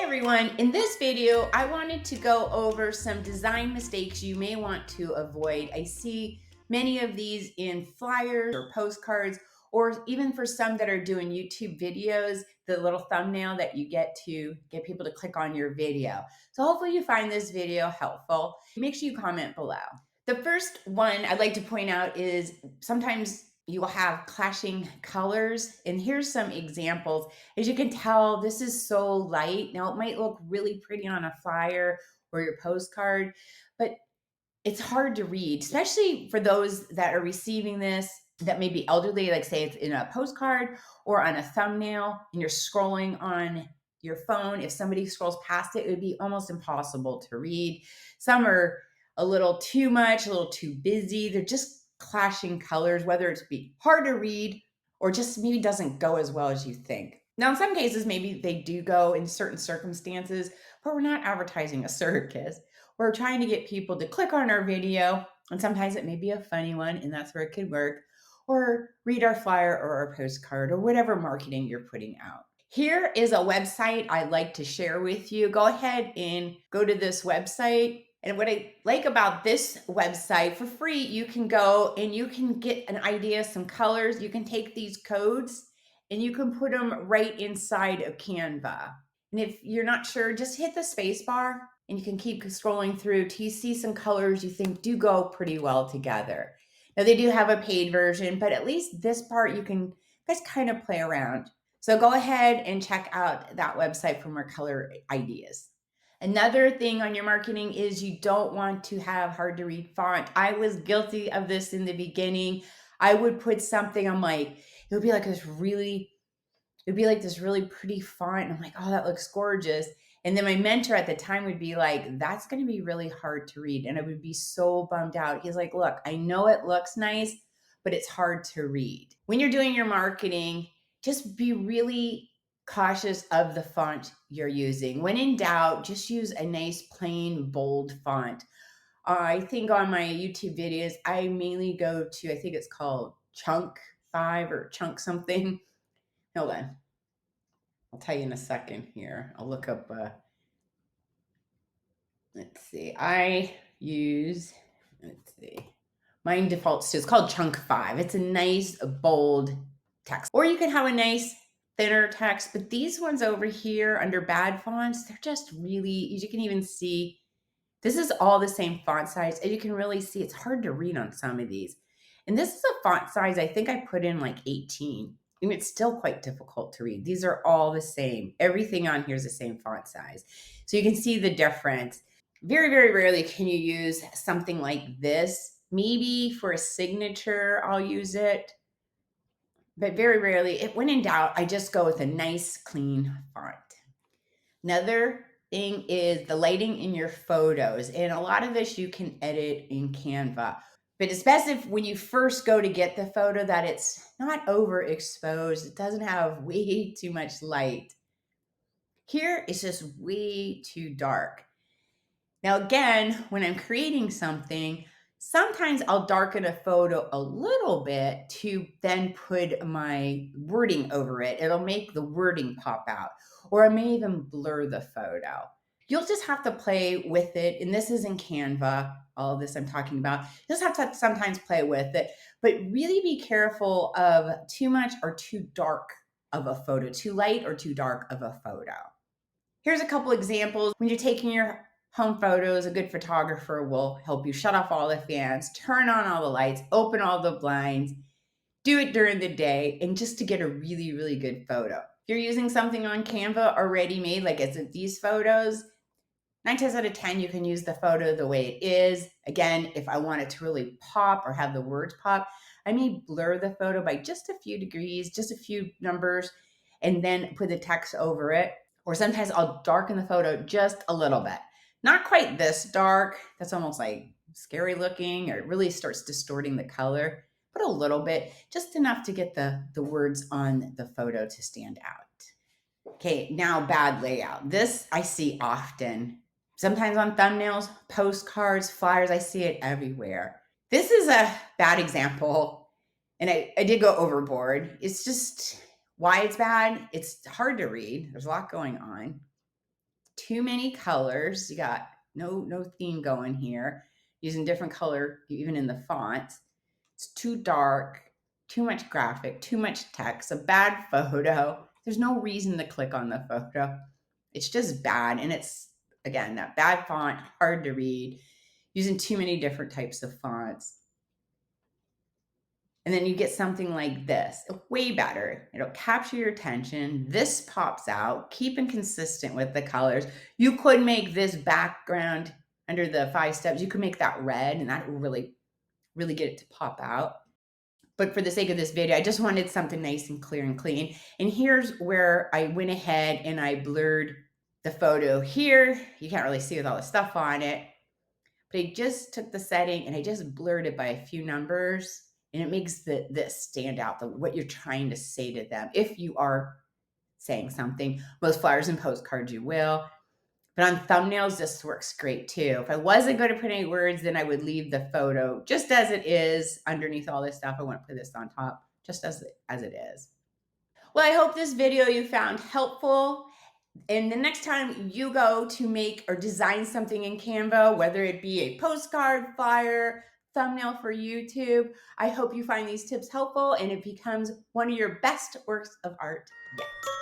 Everyone, in this video, I wanted to go over some design mistakes you may want to avoid. I see many of these in flyers or postcards, or even for some that are doing YouTube videos, the little thumbnail that you get to get people to click on your video. So hopefully you find this video helpful. Make sure you comment below. The first one I'd like to point out is sometimes you will have clashing colors. And here's some examples. As you can tell, this is so light. Now it might look really pretty on a flyer or your postcard, but it's hard to read, especially for those that are receiving this that may be elderly, like say it's in a postcard or on a thumbnail and you're scrolling on your phone. If somebody scrolls past it, it would be almost impossible to read. Some are a little too much, a little too busy. They're just clashing colors, whether it's be hard to read or just maybe doesn't go as well as you think. Now, in some cases, maybe they do go in certain circumstances, but we're not advertising a circus. We're trying to get people to click on our video, and sometimes it may be a funny one, and that's where it could work, or read our flyer or our postcard or whatever marketing you're putting out. Here is a website I'd like to share with you. Go ahead and go to this website. And what I like about this website, for free, you can go and you can get an idea, some colors. You can take these codes and you can put them right inside of Canva. And if you're not sure, just hit the space bar and you can keep scrolling through till you see some colors you think do go pretty well together. Now they do have a paid version, but at least this part you can just kind of play around. So go ahead and check out that website for more color ideas. Another thing on your marketing is you don't want to have hard to read font. I was guilty of this in the beginning. I would put something, I'm like, it would be like this really pretty font. And I'm like, oh, that looks gorgeous. And then my mentor at the time would be like, that's going to be really hard to read. And I would be so bummed out. He's like, look, I know it looks nice, but it's hard to read. When you're doing your marketing, just be really cautious of the font you're using. When in doubt, just use a nice plain bold font. I think on my YouTube videos, I mainly go to, I think it's called Chunk 5 or Chunk something. Hold on. I'll tell you in a second here. I'll look up, let's see. Mine defaults to, it's called Chunk 5. It's a nice, bold text. Or you can have a nice, thinner text, but these ones over here under bad fonts, they're just really, as you can even see, this is all the same font size. And you can really see it's hard to read on some of these. And this is a font size, I think I put in like 18. And it's still quite difficult to read. These are all the same. Everything on here is the same font size. So you can see the difference. Very, very rarely can you use something like this. Maybe for a signature, I'll use it. But very rarely, when in doubt, I just go with a nice, clean font. Another thing is the lighting in your photos. And a lot of this you can edit in Canva. But it's best if when you first go to get the photo that it's not overexposed. It doesn't have way too much light. Here it's just way too dark. Now again, when I'm creating something, sometimes I'll darken a photo a little bit to then put my wording over it. It'll make the wording pop out. Or I may even blur the photo. You'll just have to play with it. And this is in Canva, all of this I'm talking about. You just have to sometimes play with it, but really be careful of too much or too dark of a photo, too light or too dark of a photo. Here's a couple examples. When you're taking your home photos, a good photographer will help you shut off all the fans, turn on all the lights, open all the blinds, do it during the day, and just to get a really, really good photo. If you're using something on Canva already made, like it's these photos, 9 times out of 10, you can use the photo the way it is. Again, if I want it to really pop or have the words pop, I may blur the photo by just a few degrees, just a few numbers, and then put the text over it. Or sometimes I'll darken the photo just a little bit. Not quite this dark. That's almost like scary looking, or it really starts distorting the color, but a little bit, just enough to get the words on the photo to stand out. Okay, now bad layout. This I see often. Sometimes on thumbnails, postcards, flyers, I see it everywhere. This is a bad example, and I did go overboard. It's just why it's bad. It's hard to read. There's a lot going on. too many colors. You got no theme going here. Using different color, even in the fonts. It's too dark, too much graphic, too much text, a bad photo. There's no reason to click on the photo. It's just bad. And it's, again, that bad font, hard to read, using too many different types of fonts. And then you get something like this, way better. It'll capture your attention. This pops out, keeping consistent with the colors. You could make this background under the 5 steps, you could make that red, and that would really get it to pop out. But for the sake of this video, I just wanted something nice and clear and clean. And here's where I went ahead and I blurred the photo here. You can't really see with all the stuff on it. But I just took the setting and I just blurred it by a few numbers. And it makes this stand out, what you're trying to say to them. If you are saying something, most flyers and postcards you will. But on thumbnails, this works great too. If I wasn't going to put any words, then I would leave the photo just as it is underneath all this stuff. I wouldn't put this on top, just as it is. Well, I hope this video you found helpful. And the next time you go to make or design something in Canva, whether it be a postcard, flyer, thumbnail for YouTube, I hope you find these tips helpful and it becomes one of your best works of art yet.